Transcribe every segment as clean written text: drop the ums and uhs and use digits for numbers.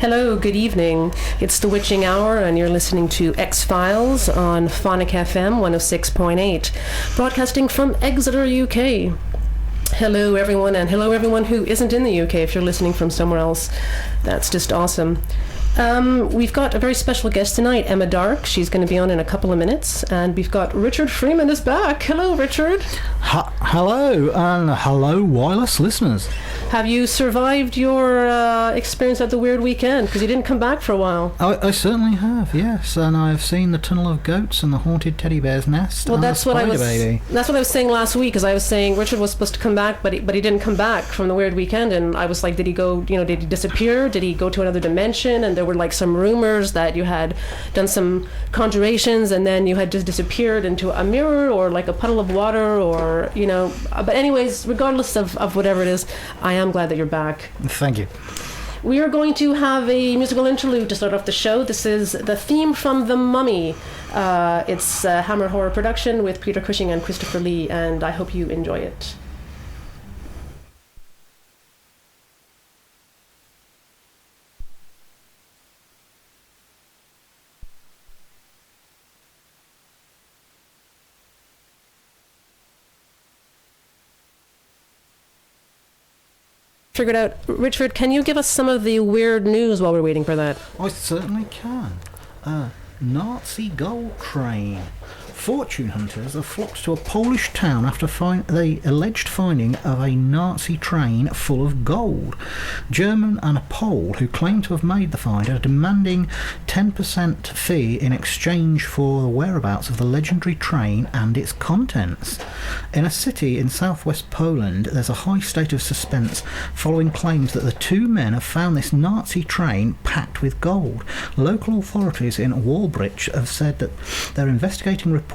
Hello, good evening. It's the witching hour and you're listening to Exe Files on Phonic FM 106.8, broadcasting from Exeter, UK. Hello everyone, and hello everyone who isn't in the UK if you're listening from somewhere else. That's just awesome. We've got a very special guest tonight, Emma Dark. She's going to be on in a couple of minutes. And we've got Richard Freeman is back. Hello, Richard. Hello, and hello, wireless listeners. Have you survived your experience at the Weird Weekend? Because you didn't come back for a while. I certainly have, yes. And I've seen the Tunnel of Goats and the Haunted Teddy Bear's Nest. Well, and that's what I was saying last week, because I was saying Richard was supposed to come back, but he didn't come back from the Weird Weekend. And I was like, did he go, did he disappear? Did he go to another dimension? And there were like some rumors that you had done some conjurations and then you had just disappeared into a mirror or like a puddle of water or, but anyways, regardless of whatever it is, I am glad that you're back. Thank you. We are going to have a musical interlude to start off the show. This is the theme from The Mummy. It's a Hammer Horror production with Peter Cushing and Christopher Lee, and I hope you enjoy it. Figured out. Richard, can you give us some of the weird news while we're waiting for that? I certainly can. Nazi gold train. Fortune hunters have flocked to a Polish town after the alleged finding of a Nazi train full of gold. German and a Pole who claim to have made the find are demanding 10% fee in exchange for the whereabouts of the legendary train and its contents. In a city in southwest Poland, there's a high state of suspense following claims that the two men have found this Nazi train packed with gold. Local authorities in Wałbrzych have said that they're investigating reports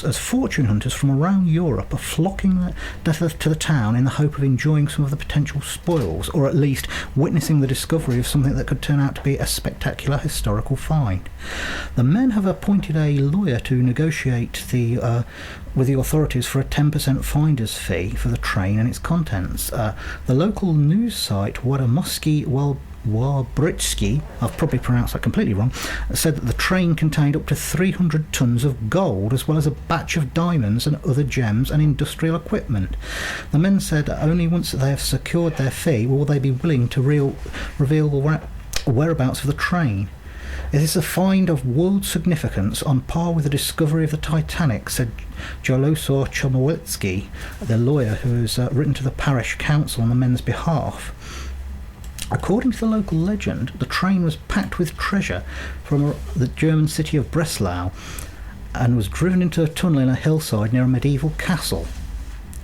as fortune hunters from around Europe are flocking to the town in the hope of enjoying some of the potential spoils, or at least witnessing the discovery of something that could turn out to be a spectacular historical find. The men have appointed a lawyer to negotiate with the authorities for a 10% finder's fee for the train and its contents. The local news site Włodarski Wałbrzych, I've probably pronounced that completely wrong, said that the train contained up to 300 tons of gold as well as a batch of diamonds and other gems and industrial equipment. The men said that only once they have secured their fee will they be willing to reveal the whereabouts of the train. It is a find of world significance on par with the discovery of the Titanic, said Jolosor Chomowitsky, the lawyer who has written to the parish council on the men's behalf. According to the local legend, the train was packed with treasure from the German city of Breslau and was driven into a tunnel in a hillside near a medieval castle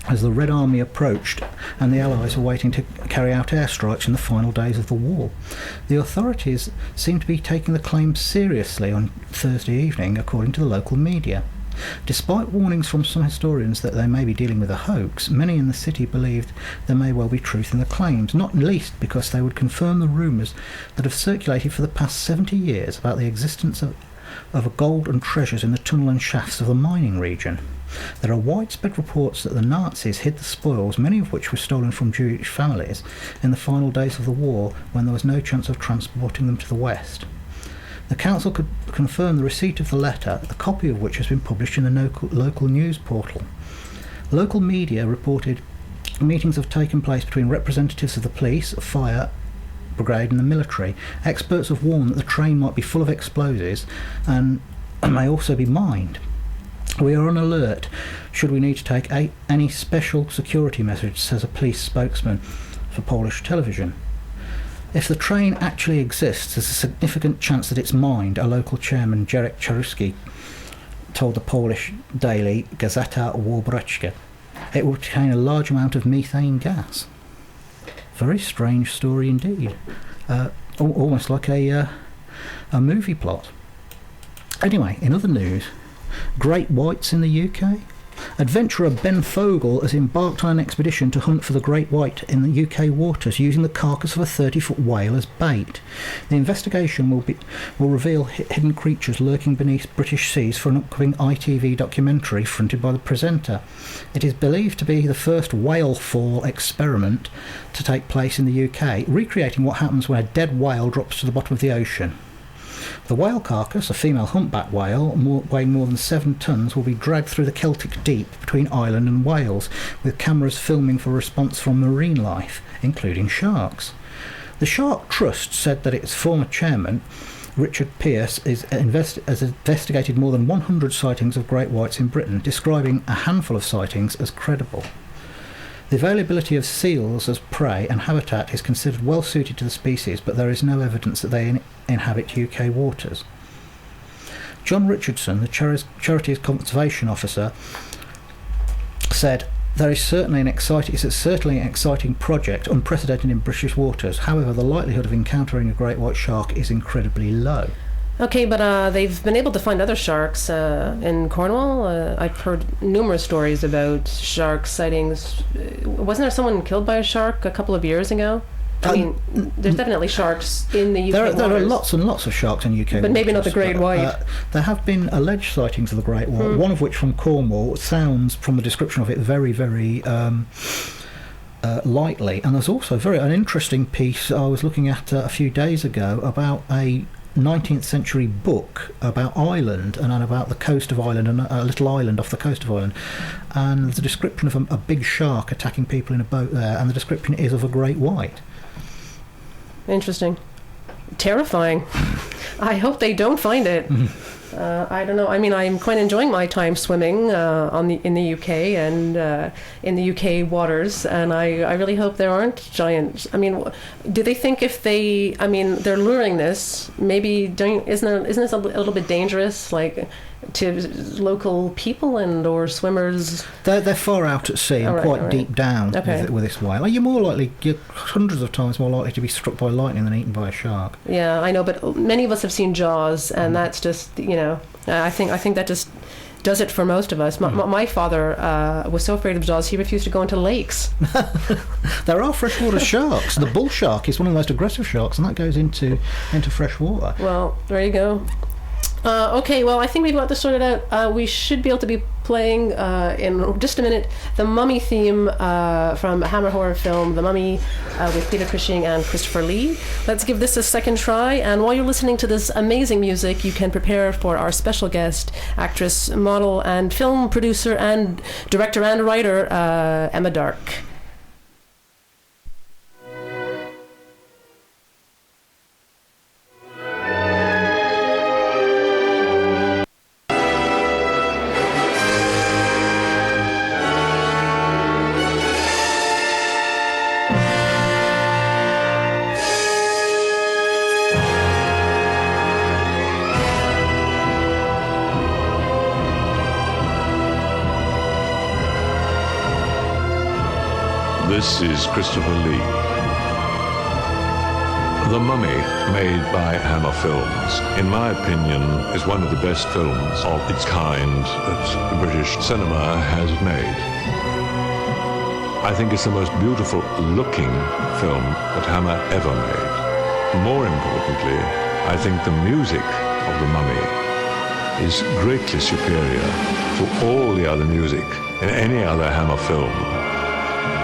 as the Red Army approached and the Allies were waiting to carry out airstrikes in the final days of the war. The authorities seem to be taking the claim seriously on Thursday evening, according to the local media. Despite warnings from some historians that they may be dealing with a hoax, many in the city believed there may well be truth in the claims, not least because they would confirm the rumours that have circulated for the past 70 years about the existence of gold and treasures in the tunnel and shafts of the mining region. There are widespread reports that the Nazis hid the spoils, many of which were stolen from Jewish families, in the final days of the war when there was no chance of transporting them to the West. The council could confirm the receipt of the letter, a copy of which has been published in the local news portal. Local media reported meetings have taken place between representatives of the police, fire brigade and the military. Experts have warned that the train might be full of explosives and may also be mined. We are on alert should we need to take any special security measures, says a police spokesman for Polish television. If the train actually exists, there's a significant chance that it's mined, a local chairman, Jarek Charuski, told the Polish daily Gazeta Wałbrzych. It will contain a large amount of methane gas. Very strange story indeed. Almost like a movie plot. Anyway, in other news, great whites in the UK. Adventurer Ben Fogle has embarked on an expedition to hunt for the great white in the UK waters using the carcass of a 30-foot whale as bait. The investigation will reveal hidden creatures lurking beneath British seas for an upcoming ITV documentary fronted by the presenter. It is believed to be the first whale fall experiment to take place in the UK, recreating what happens when a dead whale drops to the bottom of the ocean. The whale carcass, a female humpback whale weighing more than 7 tonnes, will be dragged through the Celtic Deep between Ireland and Wales, with cameras filming for response from marine life, including sharks. The Shark Trust said that its former chairman, Richard Pearce, has investigated more than 100 sightings of great whites in Britain, describing a handful of sightings as credible. The availability of seals as prey and habitat is considered well suited to the species, but there is no evidence that they inhabit UK waters. John Richardson, the charity's conservation officer, said, it's certainly an exciting project, unprecedented in British waters. However, the likelihood of encountering a great white shark is incredibly low. Okay, but they've been able to find other sharks in Cornwall. I've heard numerous stories about shark sightings. Wasn't there someone killed by a shark a couple of years ago? I mean, there's definitely sharks in the UK there waters. are lots and lots of sharks in UK but maybe waters, not the great white. There have been alleged sightings of the great white, one of which from Cornwall. Sounds, from the description of it, very, very lightly. And there's also an interesting piece I was looking at a few days ago about a 19th century book about Ireland and about the coast of Ireland and a little island off the coast of Ireland, and there's a description of a big shark attacking people in a boat there, and the description is of a great white. Interesting. Terrifying. I hope they don't find it. I don't know. I mean, I'm quite enjoying my time swimming in the UK and in the UK waters, and I really hope there aren't giant. I mean, do they think if they? I mean, they're luring this. Maybe isn't this a little bit dangerous, like to local people or swimmers? They're far out at sea and quite deep down with this whale. You're hundreds of times more likely to be struck by lightning than eaten by a shark. Yeah, I know, but many of us have seen Jaws, and that's just I think that just does it for most of us. My father was so afraid of Jaws he refused to go into lakes. There are freshwater sharks. The bull shark is one of the most aggressive sharks, and that goes into fresh water. Well, there you go. Okay, well, I think we've got this sorted out. We should be able to be playing in just a minute the Mummy theme from a Hammer horror film, The Mummy, with Peter Cushing and Christopher Lee. Let's give this a second try, and while you're listening to this amazing music, you can prepare for our special guest, actress, model, and film producer and director and writer, Emma Dark. This is Christopher Lee. The Mummy, made by Hammer Films, in my opinion, is one of the best films of its kind that British cinema has made. I think it's the most beautiful looking film that Hammer ever made. More importantly, I think the music of The Mummy is greatly superior to all the other music in any other Hammer film.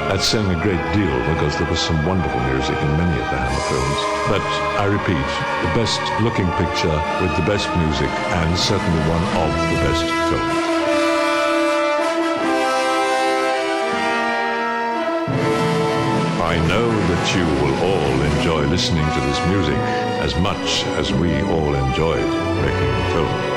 That's saying a great deal because there was some wonderful music in many of the Hammer films. But I repeat, the best looking picture with the best music and certainly one of the best films. I know that you will all enjoy listening to this music as much as we all enjoyed making the film.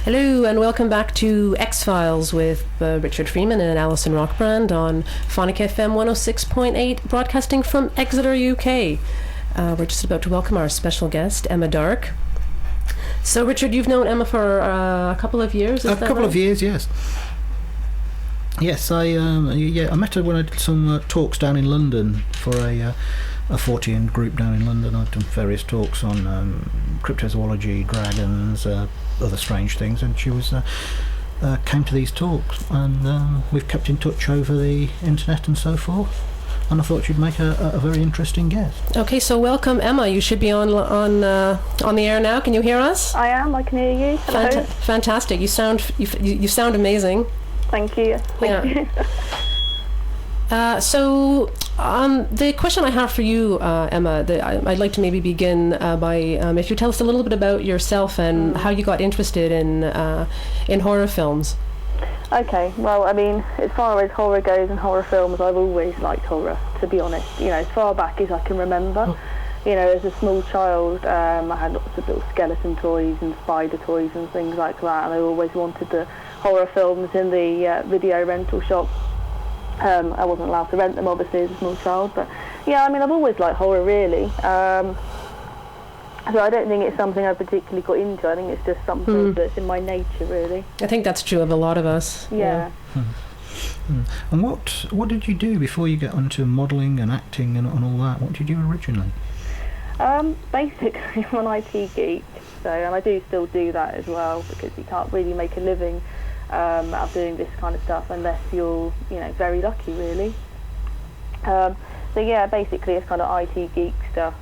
Hello and welcome back to Exe Files with Richard Freeman and Alison Rockbrand on Phonic FM 106.8, broadcasting from Exeter, UK. We're just about to welcome our special guest, Emma Dark. So, Richard, you've known Emma for a couple of years, is that right? A couple of years, yes. Yes, I met her when I did some talks down in London for a Fortean group down in London. I've done various talks on cryptozoology, dragons, other strange things, and she was came to these talks, and we've kept in touch over the internet and so forth. And I thought you'd make a very interesting guest. Okay, so welcome, Emma. You should be on the air now. Can you hear us? I am. I can hear you. Hello. Fantastic. You sound amazing. Thank you. Thank you. So the question I have for you, Emma, I'd like to maybe begin by if you tell us a little bit about yourself and how you got interested in horror films. Okay, well, I mean, as far as horror goes and horror films, I've always liked horror, to be honest. You know, as far back as I can remember. You know, as a small child, I had lots of little skeleton toys and spider toys and things like that, and I always wanted the horror films in the video rental shop. I wasn't allowed to rent them, obviously, as a small child, but yeah, I mean, I've always liked horror, really. So I don't think it's something I particularly got into. I think it's just something that's in my nature, really. I think that's true of a lot of us. Yeah. And what did you do before you got onto modelling and acting and all that? What did you do originally? Basically, I'm an IT geek, and I do still do that as well, because you can't really make a living out of doing this kind of stuff unless you're, very lucky, really. So yeah, basically it's kind of IT geek stuff,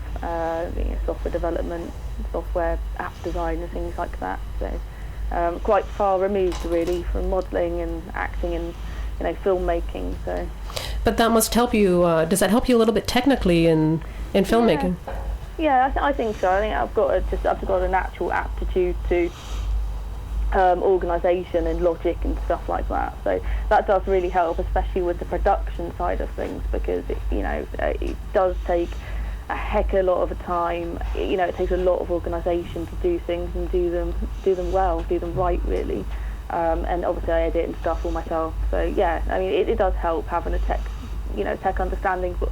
software development, software app design and things like that. So quite far removed, really, from modelling and acting and filmmaking. So. But that must help you. Does that help you a little bit technically in filmmaking? Yeah, I think so. I think I've got a natural aptitude to organisation and logic and stuff like that. So that does really help, especially with the production side of things, because it does take a heck of a lot of time. It takes a lot of organisation to do things and do them well, do them right, really. And obviously I edit and stuff all myself. So yeah, I mean it does help having a tech understanding, but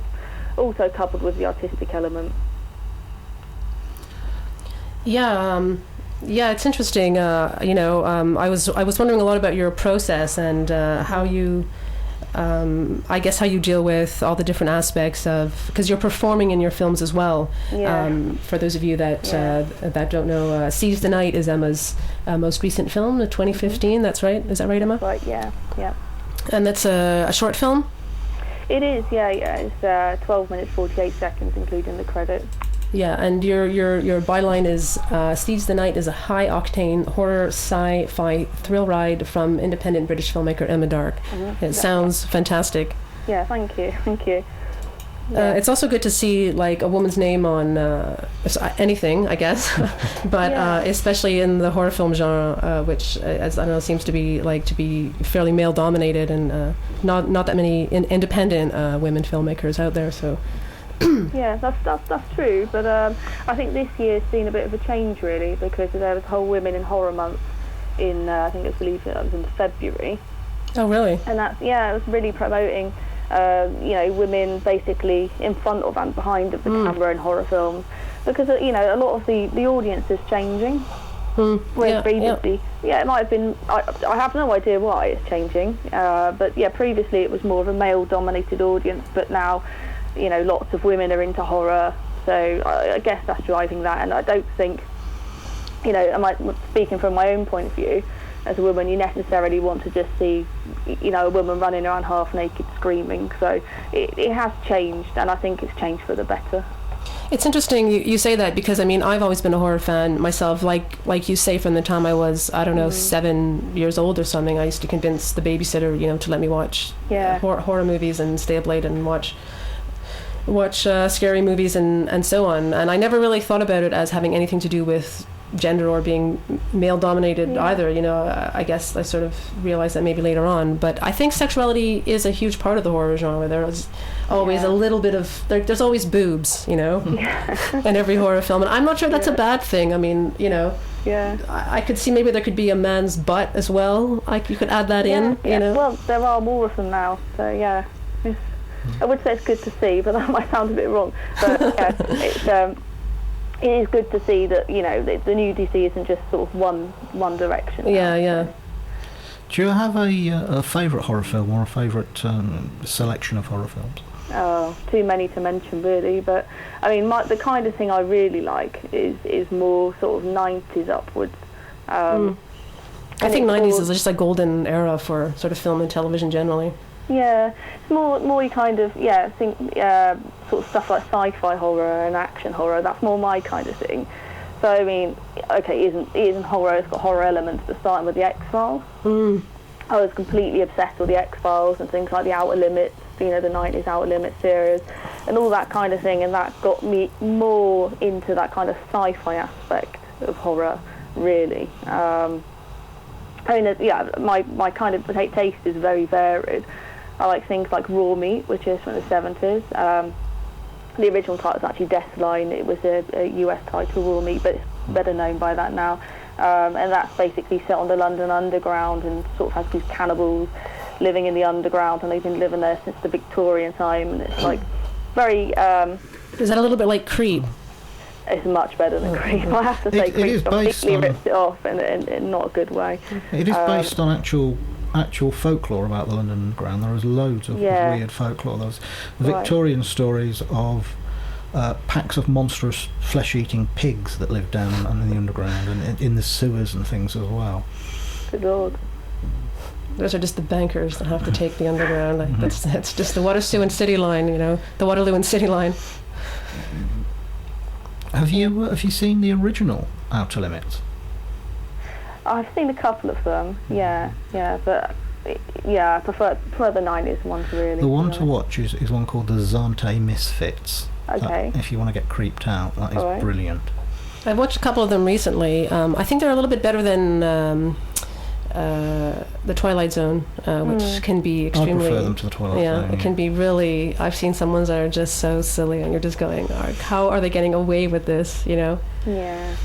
also coupled with the artistic element. Yeah, it's interesting. I was wondering a lot about your process and how you, I guess, how you deal with all the different aspects of, because you're performing in your films as well. Yeah. For those of you that don't know, Seize the Night is Emma's most recent film, 2015. That's right. Is that right, Emma? Right. Yeah. And that's a short film. It is. Yeah. It's 12 minutes 48 seconds, including the credits. Yeah, and your byline is Seize the Night is a high-octane horror sci-fi thrill ride from independent British filmmaker Emma Dark. It sounds fantastic. Yeah, thank you. Yeah. It's also good to see like a woman's name on anything, I guess, but especially in the horror film genre, which, as I know, seems to be fairly male-dominated, and not that many independent women filmmakers out there. So. Yeah, that's true, but I think this year's seen a bit of a change, really, because there was a whole Women in Horror Month in I believe it was in February. Oh, really? And it was really promoting women basically in front of and behind of the camera in horror films, because a lot of the audience is changing. Whereas previously, it might have been, I have no idea why it's changing, but yeah, previously it was more of a male-dominated audience, but now lots of women are into horror, so I guess that's driving that. And I don't think, speaking from my own point of view, as a woman, you necessarily want to just see, a woman running around half naked screaming. So it has changed, and I think it's changed for the better. It's interesting you say that, because I mean I've always been a horror fan myself, like you say, from the time I was 7 years old or something. I used to convince the babysitter to let me watch horror movies and stay up late and watch scary movies and so on, and I never really thought about it as having anything to do with gender or being male dominated either. I guess I sort of realized that maybe later on, but I think sexuality is a huge part of the horror genre. There's always a little bit of there's always boobs in every horror film, and I'm not sure that's a bad thing. I mean, Yeah. I could see maybe there could be a man's butt as well. Like you could add that in, you know. Well, there are more of them now, so yeah. I would say it's good to see, but that might sound a bit wrong. But yeah, it is good to see that, you know, the nudity isn't just sort of one direction. Yeah. Do you have a favourite horror film or a favourite selection of horror films? Oh, too many to mention really, but I mean the kind of thing I really like is more sort of 90s upwards. I think 90s is just a golden era for sort of film and television generally. Yeah, it's more you kind of, I think sort of stuff like sci-fi horror and action horror, that's more my kind of thing. So I mean, okay, it isn't horror, it's got horror elements, but starting with the Exe Files. I was completely obsessed with the Exe Files and things like the Outer Limits, you know, the 90s Outer Limits series and all that kind of thing, and that got me more into that kind of sci-fi aspect of horror, really. I mean, my kind of taste is very varied. I like things like Raw Meat, which is from the 70s. The original title is actually Deathline. It was a US title, Raw Meat, but it's better known by that now. And that's basically set on the London Underground and sort of has these cannibals living in the underground, and they've been living there since the Victorian time, and it's like very... is that a little bit like Creep? It's much better than Creep. I have to say Creep completely rips it off in not a good way. It is based on actual folklore about the London Underground. There is loads of weird folklore. There's Victorian stories of packs of monstrous flesh-eating pigs that live down under the underground and in the sewers and things as well. Good Lord. Those are just the bankers that have to take the underground. Like, that's just the Waterloo and City line, you know, the Waterloo and City line. Have you seen the original Outer Limits? I've seen a couple of them, but I prefer the 90s ones really. The one to watch is one called the Zante Misfits. Okay. If you want to get creeped out, that is brilliant. I've watched a couple of them recently. I think they're a little bit better than the Twilight Zone, which can be extremely... I prefer them to the Twilight Zone. Yeah, it can be really... I've seen some ones that are just so silly, and you're just going, how are they getting away with this, you know? Yeah.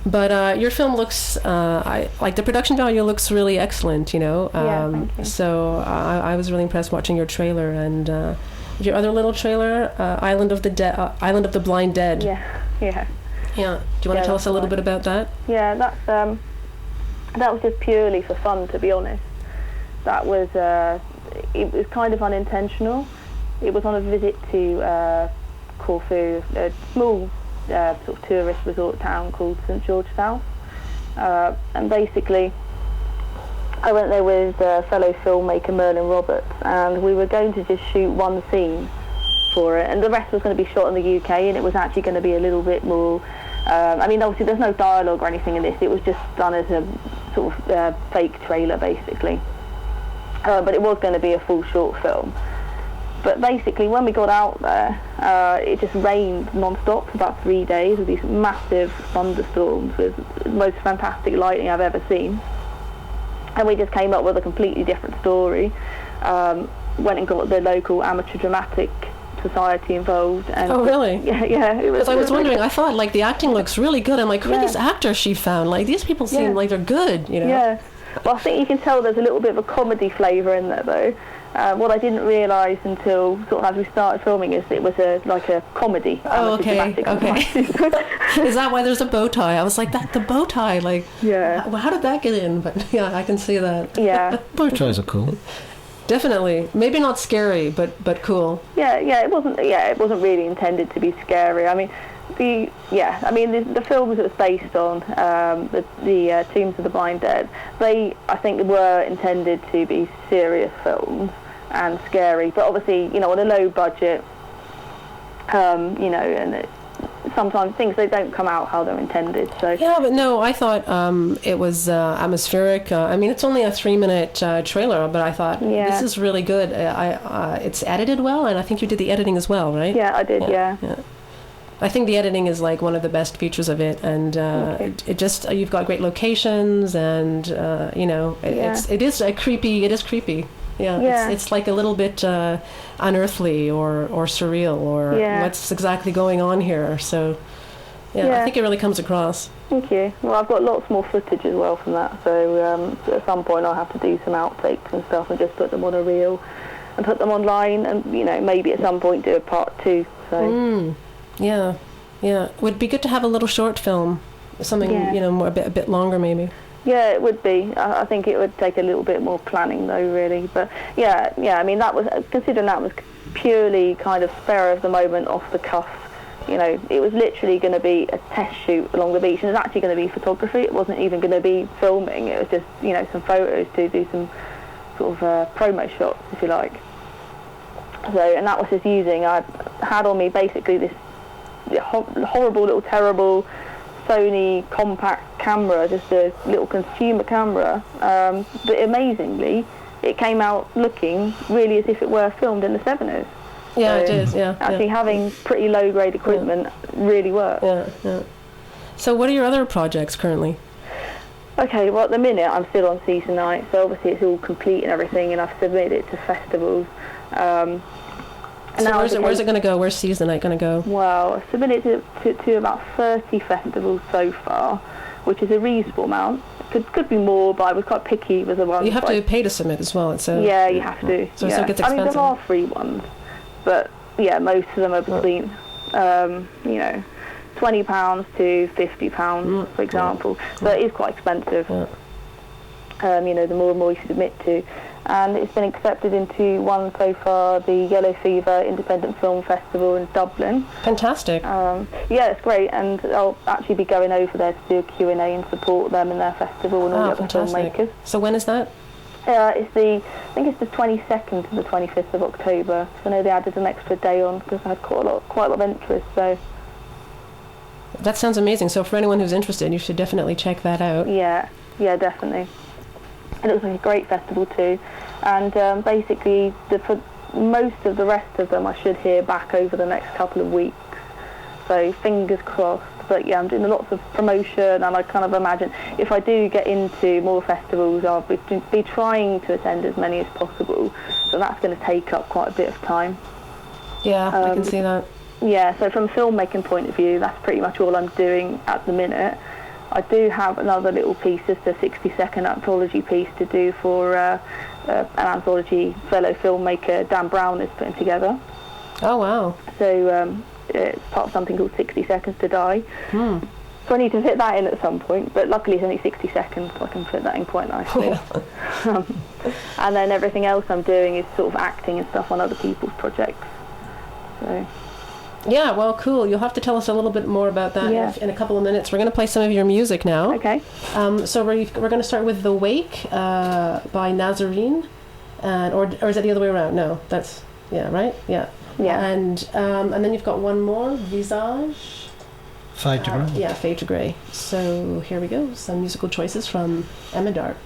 But your film looks... like the production value looks really excellent, you know? Thank you. So I was really impressed watching your trailer, and your other little trailer, Island of the Blind Dead. Yeah. Yeah. Do you want to tell us a little bit about that? Yeah, that was just purely for fun, to be honest. That was it was kind of unintentional. It was on a visit to Corfu, a small sort of tourist resort town called St George South, and basically I went there with fellow filmmaker Merlin Roberts, and we were going to just shoot one scene for it, and the rest was going to be shot in the UK, and it was actually going to be a little bit more... I mean, obviously there's no dialogue or anything in this, it was just done as a sort of fake trailer, basically. But it was going to be a full short film. But basically, when we got out there, it just rained non-stop for about 3 days with these massive thunderstorms with the most fantastic lighting I've ever seen. And we just came up with a completely different story. Went and got the local amateur dramatic society involved. And oh, really? Yeah. Because I was wondering, I thought, like, the acting looks really good. I'm like, who are these actors she found? Like, these people seem like they're good, you know? Yeah. Well, I think you can tell there's a little bit of a comedy flavour in there, though. What I didn't realise until sort of as we started filming is it was a comedy. Oh, okay. Is that why there's a bow tie? I was like, the bow tie, like, how did that get in? But yeah, I can see that. Yeah. Bow ties are cool. Definitely. Maybe not scary, but cool. Yeah, it wasn't really intended to be scary. I mean, the films it was based on, the Tombs of the Blind Dead, they, I think, were intended to be serious films and scary, but obviously, you know, on a low budget, and sometimes things, they don't come out how they're intended. So yeah, but no, I thought it was atmospheric. I mean, it's only a 3-minute trailer, but I thought this is really good. It's edited well, and I think you did the editing as well, right? Yeah, I did. Yeah. I think the editing is like one of the best features of it, and it just you've got great locations, and it is creepy. It is creepy. Yeah. It's like a little bit unearthly or surreal or what's exactly going on here. So Yeah, I think it really comes across. Thank you. Well, I've got lots more footage as well from that, so at some point I'll have to do some outtakes and stuff and just put them on a reel and put them online, and maybe at some point do a part 2. So. Yeah. Would be good to have a little short film, something more a bit longer maybe. Yeah, it would be. I think it would take a little bit more planning though, really. But yeah. I mean, that was, considering that was purely kind of spur of the moment, off the cuff. It was literally going to be a test shoot along the beach, and it was actually going to be photography. It wasn't even going to be filming. It was just some photos to do some sort of promo shots, if you like. So, and that was just I had on me basically this horrible little terrible Sony compact camera, just a little consumer camera, but amazingly it came out looking really as if it were filmed in the 70s. Yeah, so it is, yeah. Actually having pretty low grade equipment really worked. Yeah. So what are your other projects currently? Okay, well at the minute I'm still on season 9, so obviously it's all complete and everything, and I've submitted it to festivals. So where's it going to go? Where's season 8 going to go? Well, I've submitted to about 30 festivals so far, which is a reasonable amount. Could be more, but I was quite picky with the ones. You have to pay to submit as well. Yeah, you have to. So it gets expensive. I mean, there are free ones, but yeah, most of them are between, £20 to £50, for example. So it is quite expensive. Yeah. The more and more you submit to. And it's been accepted into one so far, the Yellow Fever Independent Film Festival in Dublin. Fantastic. Yeah, it's great, and I'll actually be going over there to do a Q&A and support them in their festival and all the other filmmakers. So when is that? I think it's the 22nd to the 25th of October. So I know they added an extra day on because I had quite a lot of interest. So that sounds amazing. So for anyone who's interested, you should definitely check that out. Yeah, definitely. And it was like a great festival too, and basically for most of the rest of them I should hear back over the next couple of weeks, so fingers crossed. But yeah, I'm doing lots of promotion, and I kind of imagine if I do get into more festivals I'll be trying to attend as many as possible, so that's going to take up quite a bit of time. Yeah, I can see that. Yeah, so from a filmmaking point of view, that's pretty much all I'm doing at the minute. I do have another little piece, just a 60-second anthology piece to do for an anthology fellow filmmaker Dan Brown is putting together. Oh, wow. So it's part of something called 60 Seconds to Die. So I need to fit that in at some point, but luckily it's only 60 seconds, so I can fit that in quite nicely. And then everything else I'm doing is sort of acting and stuff on other people's projects. So... Yeah, well, cool. You'll have to tell us a little bit more about that in a couple of minutes. We're going to play some of your music now. Okay. So we're going to start with The Wake by Nazarene, or is that the other way around? No, that's right. Yeah. And then you've got one more, Visage. Fade to Grey. Yeah, Fade to Grey. So here we go. Some musical choices from Emma Dark.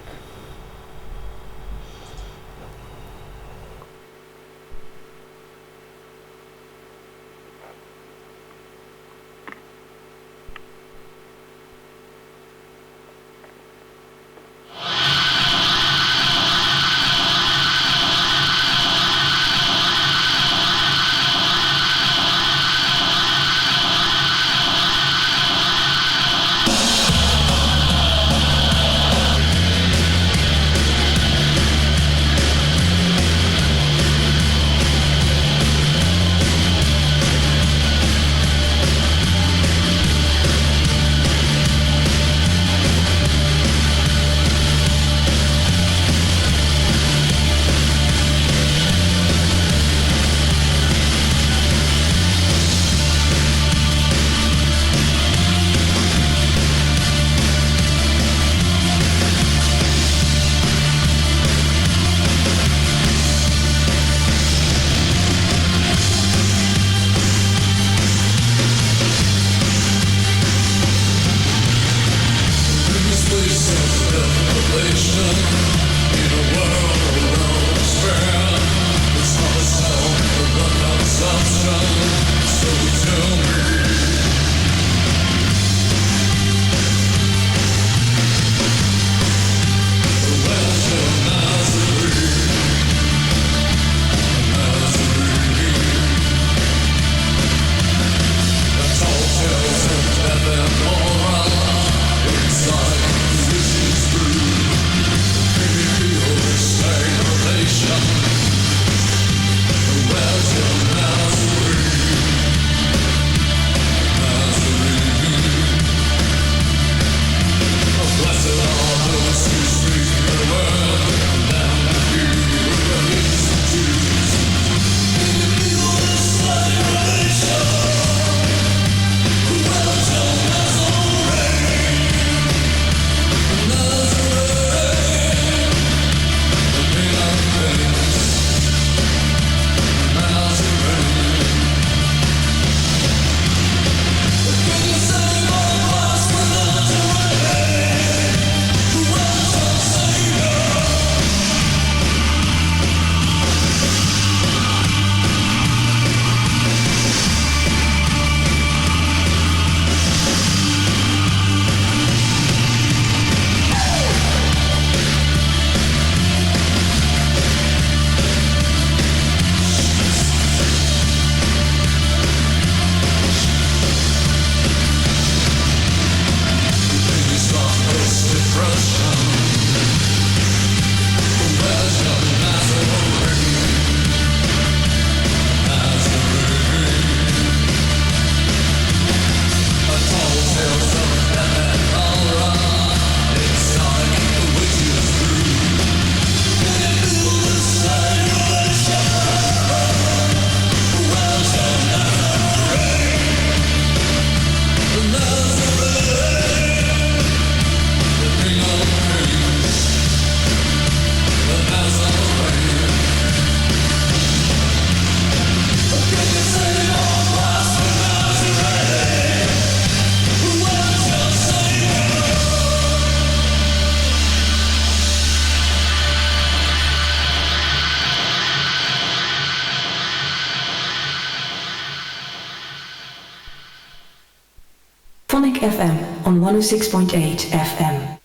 Phonic FM on 106.8 FM.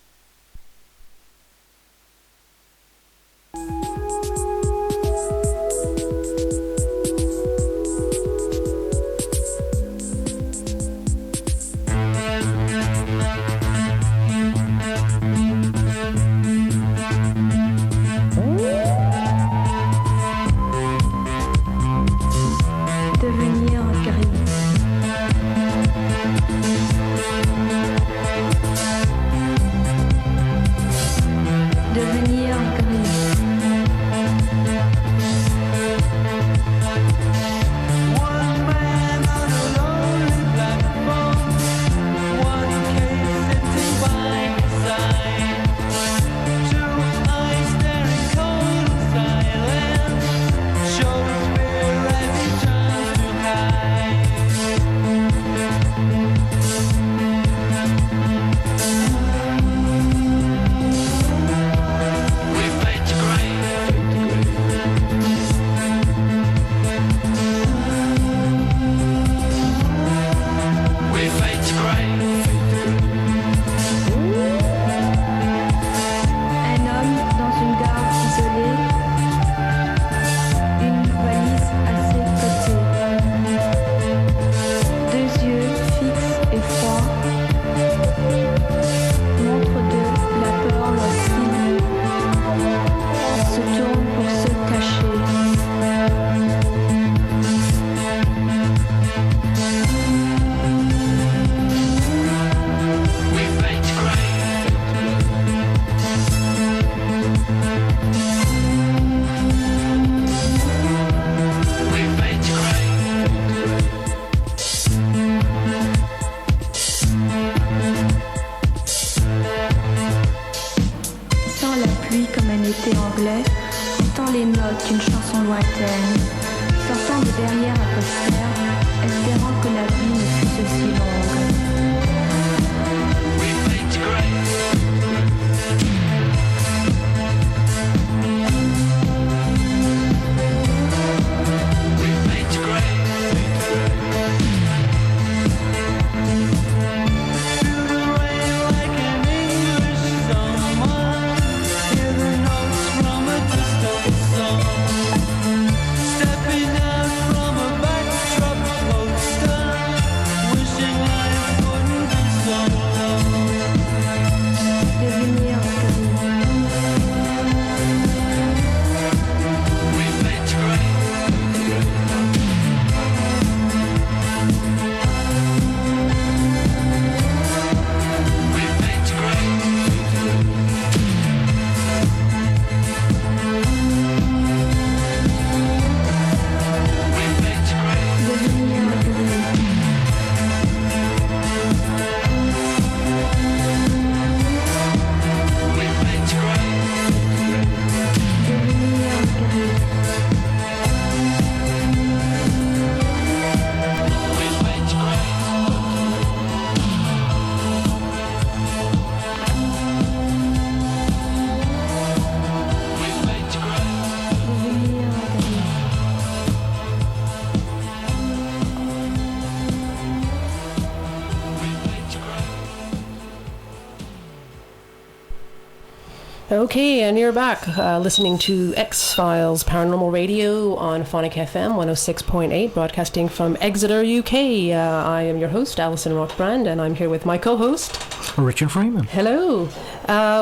Okay, and you're back listening to Exe Files Paranormal Radio on Phonic FM 106.8, broadcasting from Exeter, UK. I am your host, Alison Rockbrand, and I'm here with my co-host, Richard Freeman. Hello.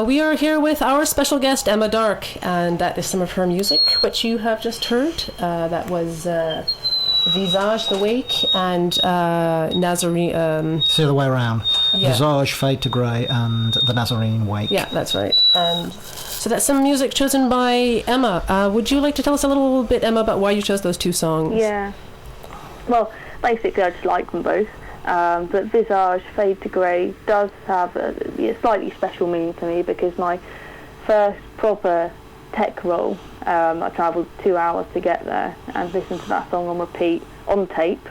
We are here with our special guest, Emma Dark, and that is some of her music, which you have just heard. That was Visage, The Wake, and Nazarene. It's the other way around. Yeah. Visage, Fade to Grey, and The Nazarene Wake. Yeah, that's right. And so that's some music chosen by Emma. Would you like to tell us a little bit, Emma, about why you chose those two songs? Yeah. Well, basically I just like them both. But Visage, Fade to Grey does have a slightly special meaning to me because my first proper tech roll, I travelled 2 hours to get there and listened to that song on repeat, on tape.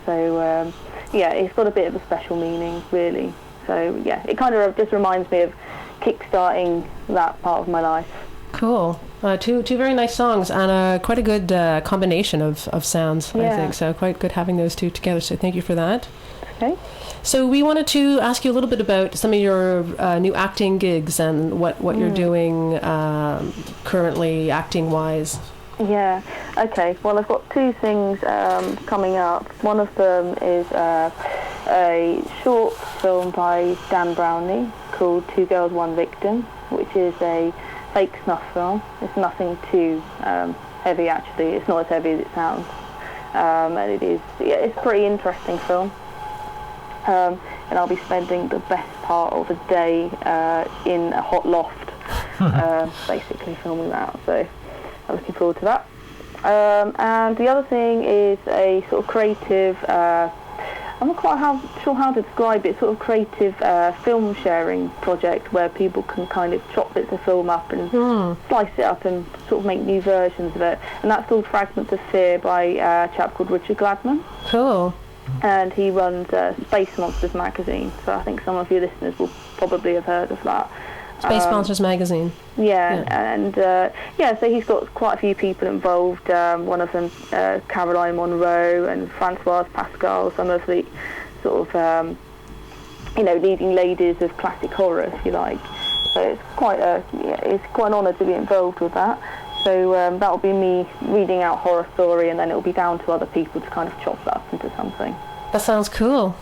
So, yeah, it's got a bit of a special meaning, really. So, yeah, it kind of just reminds me of kickstarting that part of my life. Cool. Two very nice songs and quite a good combination of sounds, I think. So quite good having those two together. So thank you for that. Okay. So we wanted to ask you a little bit about some of your new acting gigs and what you're doing currently acting-wise. Yeah. Okay. Well, I've got two things coming up. One of them is a short film by Dan Brownlee called Two Girls, One Victim, which is a fake snuff film. It's nothing too heavy, actually. It's not as heavy as it sounds. And it's a pretty interesting film. And I'll be spending the best part of a day in a hot loft, basically filming that. So I'm looking forward to that. And the other thing is a sort of creative, I'm not quite sure how to describe it, sort of creative film sharing project where people can kind of chop bits of film up and slice it up and sort of make new versions of it. And that's called Fragments of Fear by a chap called Richard Gladman. Cool. And he runs Space Monsters magazine, so I think some of your listeners will probably have heard of that. Space Monsters magazine. Yeah, and so he's got quite a few people involved. One of them, Caroline Monroe and Françoise Pascal, some of the sort of leading ladies of classic horror, if you like. So it's quite an honour to be involved with that. So that'll be me reading out horror story, and then it'll be down to other people to kind of chop that up into something. That sounds cool.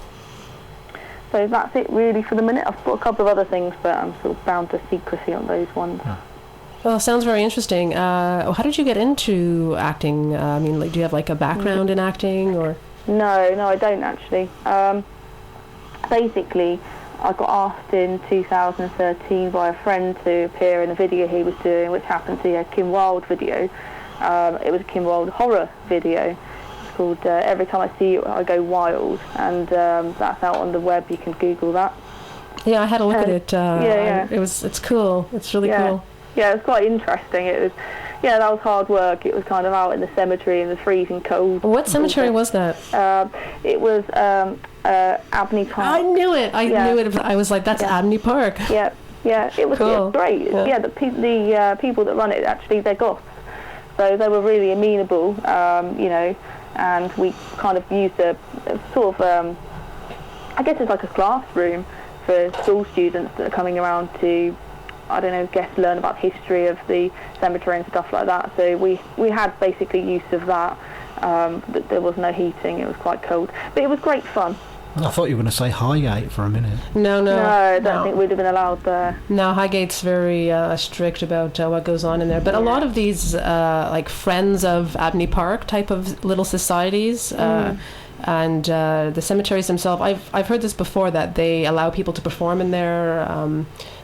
So that's it really for the minute. I've got a couple of other things, but I'm sort of bound to secrecy on those ones. Well, sounds very interesting. How did you get into acting? I mean, do you have like a background in acting, or? No, I don't actually. Basically, I got asked in 2013 by a friend to appear in a video he was doing, which happened to be a Kim Wilde video. It was a Kim Wilde horror video. It's called Every Time I See You, I Go Wild, and that's out on the web. You can Google that. Yeah, I had a look at it. It's cool. It's really cool. Yeah, it was quite interesting. It was, that was hard work. It was kind of out in the cemetery in the freezing cold. What cemetery was that? It was Abney Park. I knew it. I knew it. I was like, that's Abney Park. Yeah. It was, cool. Great. Yeah, the people that run it, actually, they're goths. So they were really amenable, and we kind of used a sort of, I guess it's like a classroom for school students that are coming around to, learn about the history of the cemetery and stuff like that. So we had basically use of that. There was no heating, it was quite cold. But it was great fun. I thought you were going to say Highgate for a minute. No, I don't think we'd have been allowed there. No, Highgate's very strict about what goes on in there. But a lot of these, like Friends of Abney Park type of little societies, and the cemeteries themselves, I've heard this before, that they allow people to perform in there.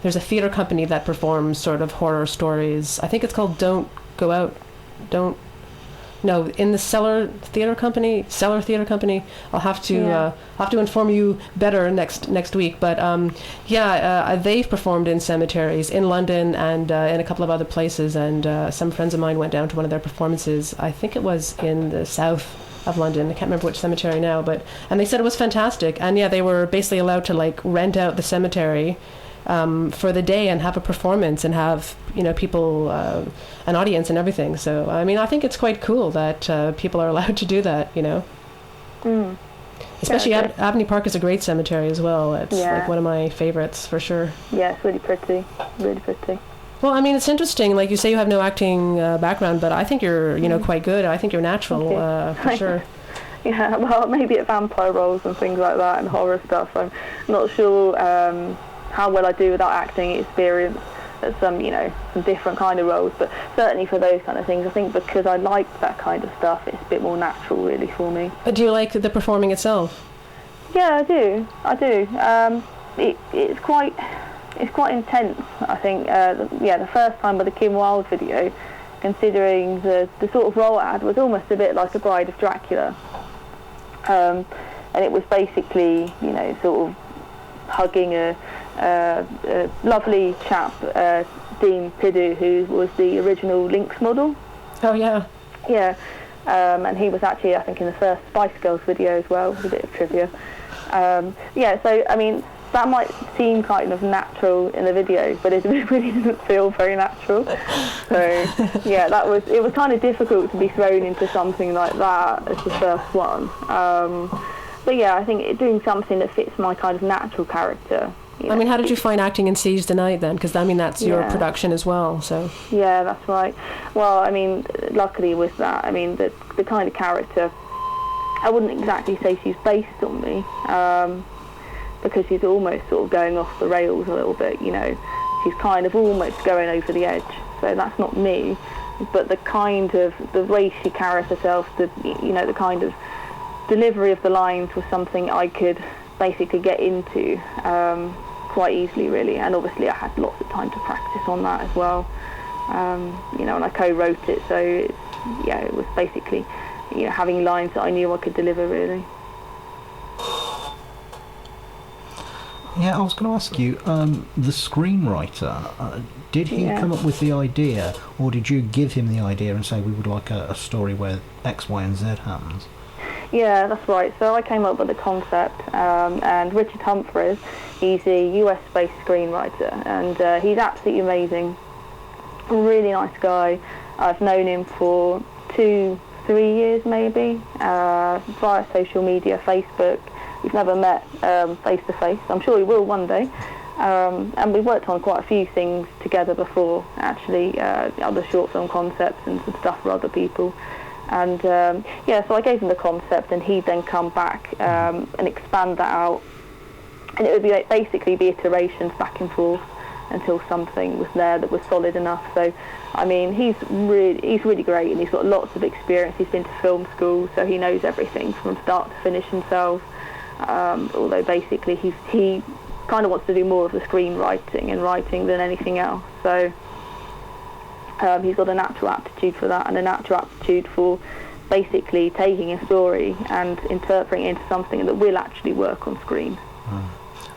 There's a theatre company that performs sort of horror stories. I think it's called in the Cellar Theatre Company. I'll have to inform you better next week. But they've performed in cemeteries in London and in a couple of other places. And some friends of mine went down to one of their performances. I think it was in the south of London. I can't remember which cemetery now, and they said it was fantastic. And they were basically allowed to like rent out the cemetery for the day and have a performance and have people, an audience and everything. So I mean, I think it's quite cool that people are allowed to do that. Especially Abney Park is a great cemetery as well. It's like one of my favorites for sure. Yeah, it's really pretty. Well, I mean, it's interesting. Like you say, you have no acting background, but I think you're quite good. I think you're natural for sure. Yeah, well, maybe at vampire roles and things like that and horror stuff. I'm not sure how well I do with that acting experience at some different kind of roles, but certainly for those kind of things, I think because I like that kind of stuff, it's a bit more natural really for me. But do you like the performing itself? Yeah, I do. It's quite intense, I think. The first time with the Kim Wilde video, considering the sort of role I had was almost a bit like a Bride of Dracula. And it was basically, sort of hugging a lovely chap, Dean Piddu, who was the original Lynx model. Oh, yeah. Yeah. And he was actually, I think, in the first Spice Girls video as well, with a bit of trivia. So, I mean, that might seem kind of natural in the video, but it really didn't feel very natural. So, it was kind of difficult to be thrown into something like that as the first one. But yeah, I think doing something that fits my kind of natural character. I mean, how did you find acting in Siege the Night then? Because, I mean, that's your production as well, so... Yeah, that's right. Well, I mean, luckily with that, I mean, the kind of character, I wouldn't exactly say she's based on me, because she's almost sort of going off the rails a little bit, you know. She's kind of almost going over the edge, so that's not me. But the way she carries herself, the kind of delivery of the lines was something I could basically get into quite easily, really. And obviously I had lots of time to practice on that as well, and I co-wrote it, so it was basically having lines that I knew I could deliver, really. Yeah, I was going to ask you, the screenwriter, did he come up with the idea, or did you give him the idea and say, we would like a story where X, Y and Z happens? Yeah, that's right. So I came up with the concept, and Richard Humphreys, he's a US-based screenwriter, and he's absolutely amazing. A really nice guy. I've known him for 2-3 years maybe, via social media, Facebook. We've never met face to face. I'm sure we will one day. And we've worked on quite a few things together before, actually, other short film concepts and some stuff for other people. And so I gave him the concept, and he'd then come back and expand that out. And it would basically be iterations back and forth until something was there that was solid enough. So, I mean, he's really great, and he's got lots of experience. He's been to film school, so he knows everything from start to finish himself. Although basically he kind of wants to do more of the screenwriting and writing than anything else. So he's got a natural aptitude for that, and a natural aptitude for basically taking a story and interpreting it into something that will actually work on screen.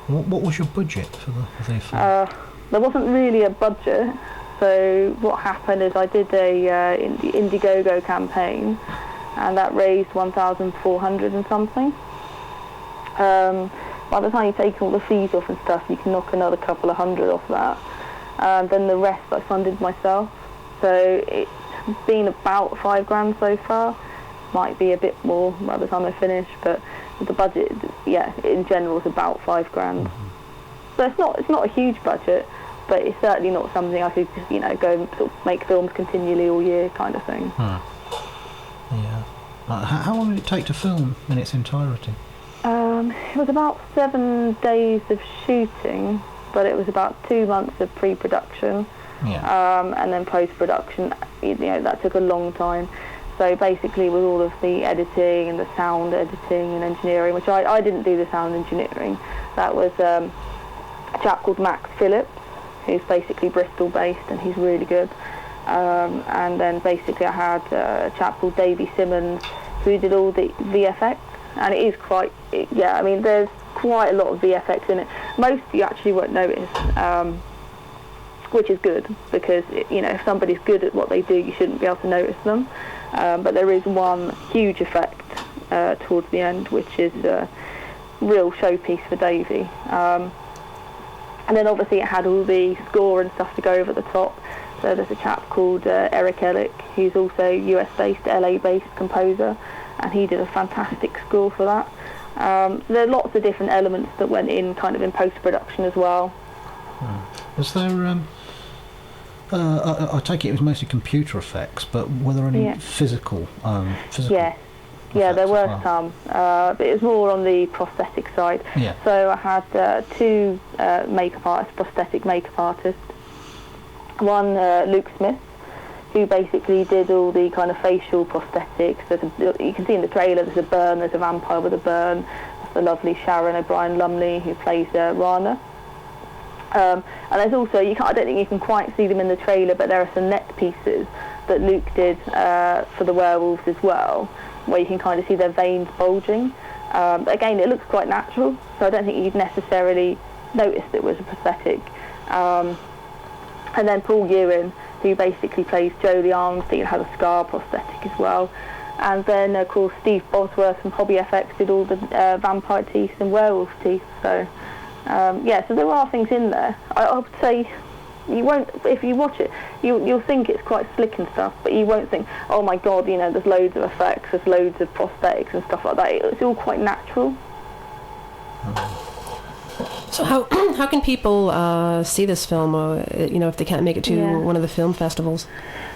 What was your budget for the film? There wasn't really a budget. So what happened is I did a Indiegogo campaign, and that raised 1,400 and something. By the time you take all the fees off and stuff, you can knock another couple of hundred off that. And then the rest I funded myself. So it's been about $5,000 so far. Might be a bit more by the time I finish, but the budget, in general, is about $5,000. Mm-hmm. So it's not a huge budget, but it's certainly not something I could just, go and sort of make films continually all year kind of thing. Yeah. How long did it take to film in its entirety? It was about 7 days of shooting, but it was about 2 months of pre-production, and then post-production. That took a long time. So basically, with all of the editing and the sound editing and engineering, which I didn't do the sound engineering, that was a chap called Max Phillips, who's basically Bristol-based, and he's really good. And then basically I had a chap called Davey Simmons, who did all the VFX. And it is there's quite a lot of VFX in it. Most you actually won't notice, which is good, because if somebody's good at what they do, you shouldn't be able to notice them. But there is one huge effect towards the end, which is a real showpiece for Davey. And then obviously it had all the score and stuff to go over the top. So there's a chap called Eric Ellick, who's also US-based, LA-based composer, and he did a fantastic score for that. There are lots of different elements that went in kind of in post-production as well. Was there, I take it was mostly computer effects, but were there any physical Yes. Yeah, there were some, but it was more on the prosthetic side. Yeah. So I had 2 prosthetic makeup artists. One, Luke Smith, who basically did all the kind of facial prosthetics. You can see in the trailer there's a burn, there's a vampire with a burn. That's the lovely Sharon O'Brien Lumley, who plays Rana. And there's also, I don't think you can quite see them in the trailer, but there are some neck pieces that Luke did for the werewolves as well, where you can kind of see their veins bulging. Again, it looks quite natural, so I don't think you'd necessarily notice it was a prosthetic. And then Paul Ewan, who basically plays Jolie Armstead, has a scar prosthetic as well. And then, of course, Steve Bosworth from Hobby FX did all the vampire teeth and werewolf teeth. So, so there are things in there. I would say You won't, if you watch it, you'll think it's quite slick and stuff, but you won't think, oh my god, you know, there's loads of effects, there's loads of prosthetics and stuff like that. It's all quite natural. So how can people see this film, you know, if they can't make it to one of the film festivals?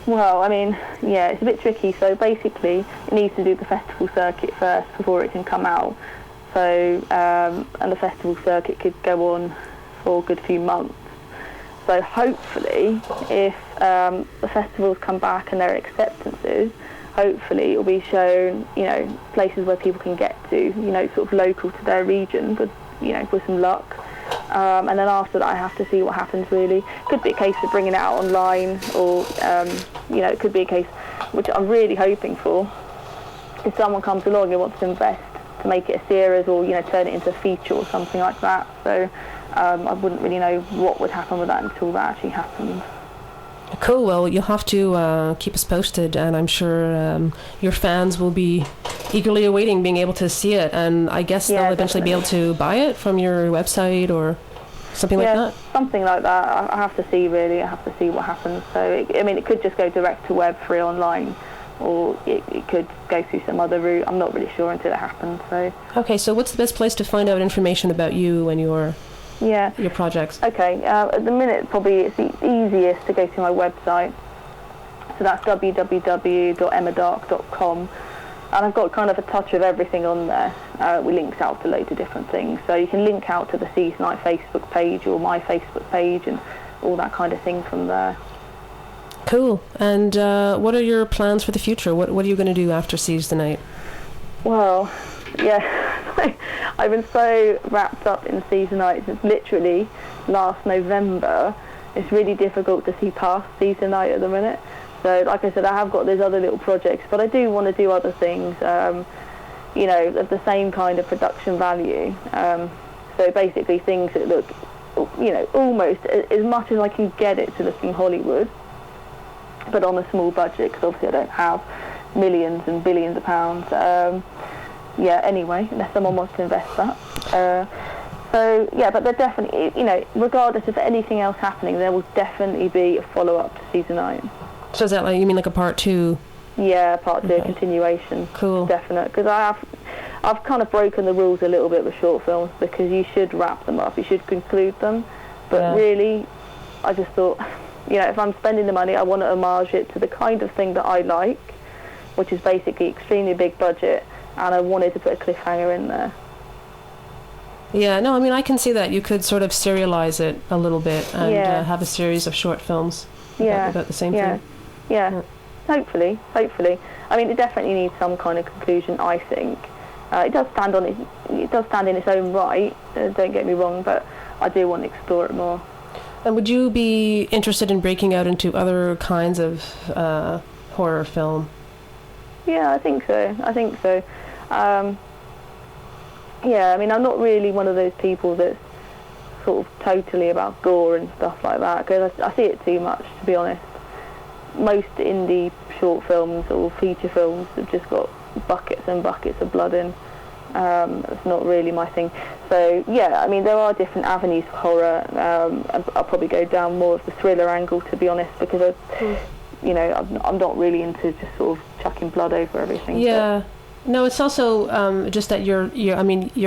Well, I mean, yeah, it's a bit tricky. So basically, it needs to do the festival circuit first before it can come out. So, and the festival circuit could go on for a good few months. So hopefully, if the festivals come back and there are acceptances, hopefully it will be shown, you know, places where people can get to, you know, sort of local to their region, but, you know, with some luck. And then after that, I have to see what happens, really. Could be a case of bringing it out online, or, you know, it could be a case, which I'm really hoping for, if someone comes along and wants to invest to make it a series, or, you know, turn it into a feature or something like that. So I wouldn't really know what would happen with that until that actually happens. Cool. Well, you'll have to keep us posted, and I'm sure your fans will be eagerly awaiting being able to see it, and I guess they'll eventually be able to buy it from your website or something like that. Something like that. I have to see, really. I have to see what happens. So, I mean, it could just go direct to web, free online, or it could go through some other route. I'm not really sure until it happens. So. Okay, so what's the best place to find out information about you and your projects? Okay, at the minute probably it's the easiest to go to my website. So that's www.emmadark.com, and I've got kind of a touch of everything on there. We links out to loads of different things. So you can link out to the Season Night Facebook page or my Facebook page and all that kind of thing from there. Cool. And what are your plans for the future? What are you going to do after Season Night? Well, yeah, I've been so wrapped up in Season Night since literally last November. It's really difficult to see past Season Night at the minute. So, like I said, I have got these other little projects, but I do want to do other things, you know, of the same kind of production value. So basically things that look, you know, almost as much as I can get it to looking Hollywood, but on a small budget, because obviously I don't have millions and billions of pounds. Anyway, unless someone wants to invest that. So, yeah, but there definitely, you know, regardless of anything else happening, there will definitely be a follow-up to Season 9. So is that like, you mean like a part 2? Yeah, part 2, a continuation. Cool. Definite, because I've kind of broken the rules a little bit with short films, because you should wrap them up, you should conclude them, but really, I just thought, you know, if I'm spending the money, I want to homage it to the kind of thing that I like, which is basically extremely big budget, and I wanted to put a cliffhanger in there. Yeah, no, I mean, I can see that. You could sort of serialize it a little bit and have a series of short films about the same thing. Yeah, hopefully. I mean, it definitely needs some kind of conclusion, I think. It does stand in its own right, don't get me wrong, but I do want to explore it more. And would you be interested in breaking out into other kinds of horror film? Yeah, I think so. Yeah, I mean, I'm not really one of those people that's sort of totally about gore and stuff like that, because I see it too much, to be honest. Most indie short films or feature films have just got buckets and buckets of blood in. It's not really my thing. So, yeah, I mean, there are different avenues for horror. I'll probably go down more of the thriller angle, to be honest, because you know, I'm not really into just sort of chucking blood over everything. Yeah. No, it's also just that you're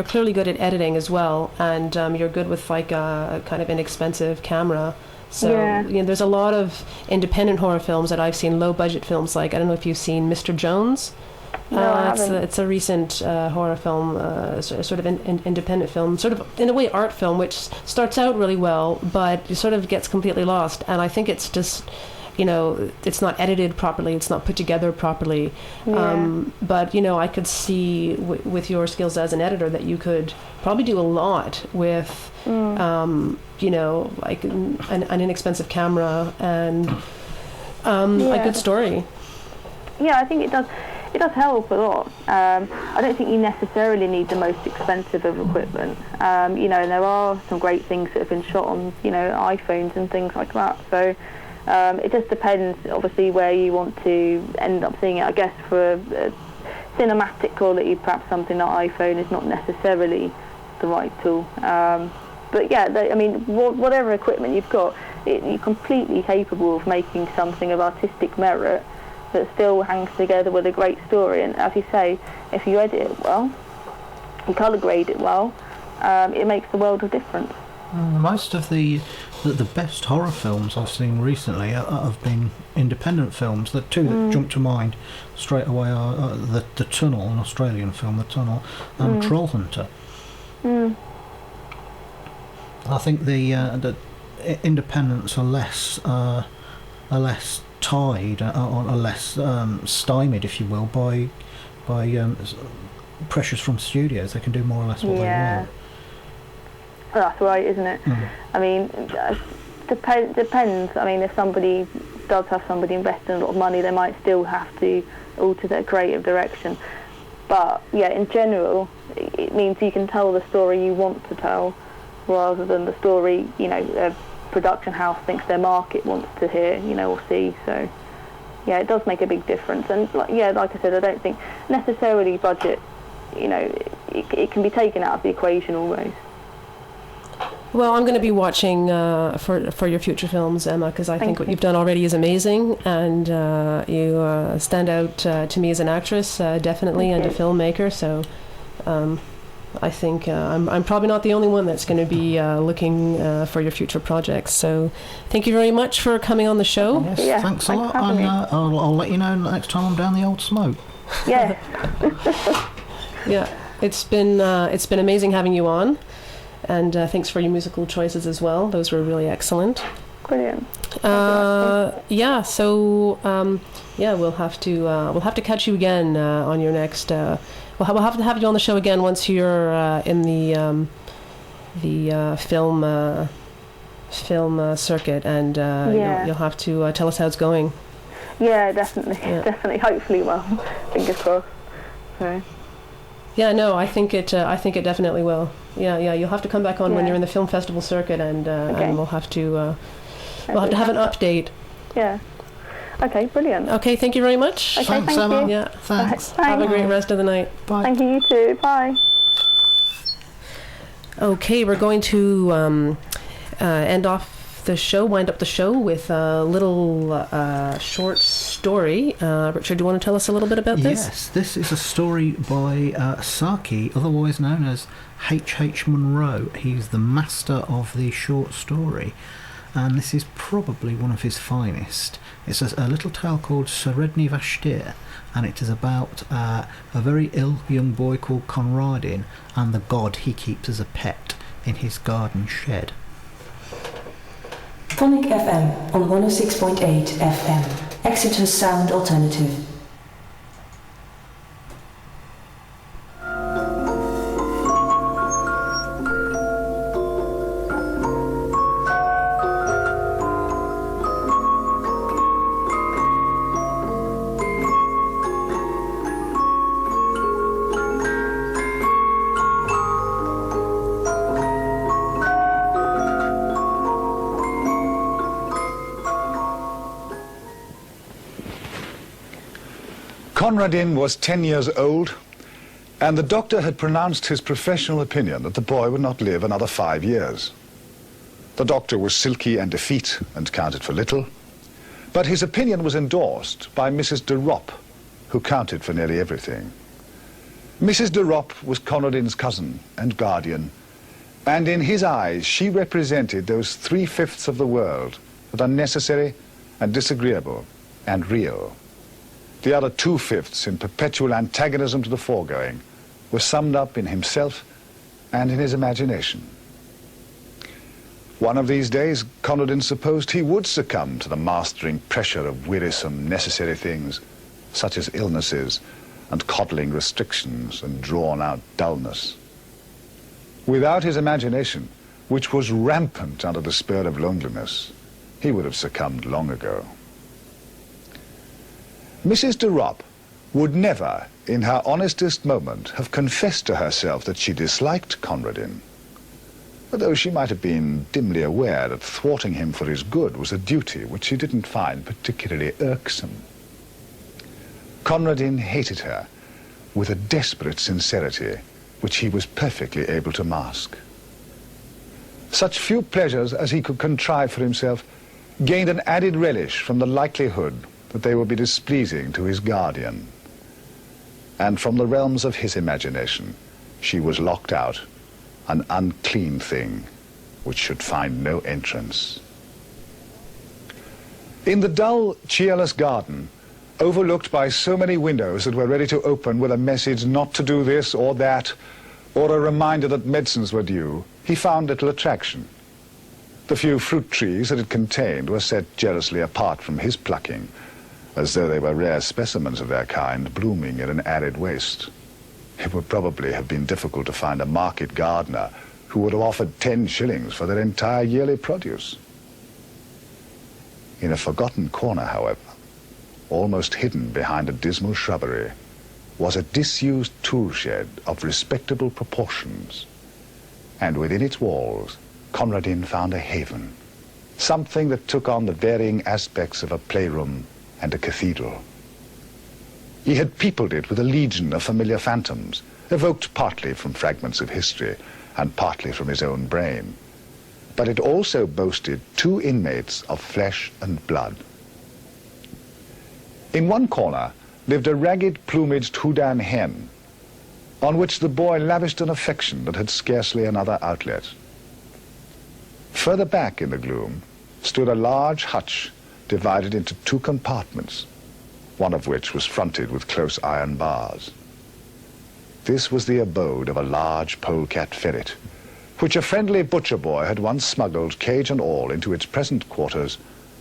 clearly good at editing as well, and you're good with like a kind of inexpensive camera. So you know, there's a lot of independent horror films that I've seen, low budget films. Like, I don't know if you've seen Mr. Jones. No, I haven't. It's a recent horror film, sort of independent film, sort of in a way art film, which starts out really well, but it sort of gets completely lost. And I think it's just, you know, it's not edited properly, it's not put together properly. But, you know, I could see with your skills as an editor that you could probably do a lot with, you know, like an inexpensive camera and a good story. Yeah, I think it does. It does help a lot. I don't think you necessarily need the most expensive of equipment. You know, and there are some great things that have been shot on, you know, iPhones and things like that. So it just depends, obviously, where you want to end up seeing it. I guess for cinematic quality, perhaps something like iPhone is not necessarily the right tool. But yeah, I mean, whatever equipment you've got, you're completely capable of making something of artistic merit that still hangs together with a great story. And as you say, if you edit it well, you colour grade it well, it makes the world of difference. Most of the best horror films I've seen recently have been independent films. The two that jump to mind straight away are the Tunnel, an Australian film, The Tunnel, and Troll Hunter. I think the independents are less tied, or less stymied, if you will, by pressures from studios. They can do more or less what they want. That's right, isn't it? I mean, depends. I mean, if somebody does have somebody investing a lot of money, they might still have to alter their creative direction. But yeah, in general, it means you can tell the story you want to tell, rather than the story, you know, a production house thinks their market wants to hear, you know, or see. So yeah, it does make a big difference. And like I said, I don't think necessarily budget, you know, it can be taken out of the equation almost. Well, I'm going to be watching for your future films, Emma, because I think what you've done already is amazing, and you stand out to me as an actress, definitely, and a filmmaker. So I think I'm probably not the only one that's going to be looking for your future projects. So thank you very much for coming on the show. Yes, thanks a lot, and I'll let you know next time I'm down the old smoke. Yeah. Yeah, it's been amazing having you on. And thanks for your musical choices as well. Those were really excellent. Brilliant. Yeah. So we'll have to catch you again on your next. We'll have to have you on the show again once you're in the film circuit, and you'll have to tell us how it's going. Yeah, definitely. Yeah. Definitely. Hopefully, well, fingers crossed. So. Yeah, no, I think it definitely will. Yeah, you'll have to come back on when you're in the film festival circuit, and we'll have to have an update. Yeah. Okay, brilliant. Okay, thank you very much. Okay, thanks, thank Emma. you. Yeah, thanks. Have a great rest of the night. Bye. Thank you too. Bye. Okay, we're going to wind up the show with a little short story. Richard, do you want to tell us a little bit about this? Yes, this is a story by Saki, otherwise known as H.H. Munro. He's the master of the short story, and this is probably one of his finest. It's a little tale called Seredni Vashtir, and it is about a very ill young boy called Conradin and the god he keeps as a pet in his garden shed. Phonic FM on 106.8 FM, Exeter's sound alternative. Conradin was 10 years old, and the doctor had pronounced his professional opinion that the boy would not live another 5 years. The doctor was silky and effete and counted for little, but his opinion was endorsed by Mrs. de Ropp, who counted for nearly everything. Mrs. de Ropp was Conradin's cousin and guardian, and in his eyes she represented those 3/5 of the world that are necessary and disagreeable and real. The other 2/5 in perpetual antagonism to the foregoing were summed up in himself and in his imagination. One of these days, Conradin supposed he would succumb to the mastering pressure of wearisome necessary things, such as illnesses and coddling restrictions and drawn-out dullness. Without his imagination, which was rampant under the spur of loneliness, he would have succumbed long ago. Mrs. de Ropp would never, in her honestest moment, have confessed to herself that she disliked Conradin, although she might have been dimly aware that thwarting him for his good was a duty which she didn't find particularly irksome. Conradin hated her with a desperate sincerity which he was perfectly able to mask. such few pleasures as he could contrive for himself gained an added relish from the likelihood that they would be displeasing to his guardian. And from the realms of his imagination, she was locked out, an unclean thing which should find no entrance. In the dull, cheerless garden, overlooked by so many windows that were ready to open with a message not to do this or that, or a reminder that medicines were due, he found little attraction. The few fruit trees that it contained were set jealously apart from his plucking, as though they were rare specimens of their kind blooming in an arid waste. It would probably have been difficult to find a market gardener who would have offered 10 shillings for their entire yearly produce. In a forgotten corner, however, almost hidden behind a dismal shrubbery, was a disused tool shed of respectable proportions, and within its walls Conradin found a haven, something that took on the varying aspects of a playroom and a cathedral. He had peopled it with a legion of familiar phantoms, evoked partly from fragments of history and partly from his own brain, but it also boasted 2 inmates of flesh and blood. In one corner lived a ragged plumaged Houdan hen, on which the boy lavished an affection that had scarcely another outlet. Further back in the gloom stood a large hutch divided into 2 compartments, one of which was fronted with close iron bars. This was the abode of a large polecat ferret, which a friendly butcher boy had once smuggled, cage and all, into its present quarters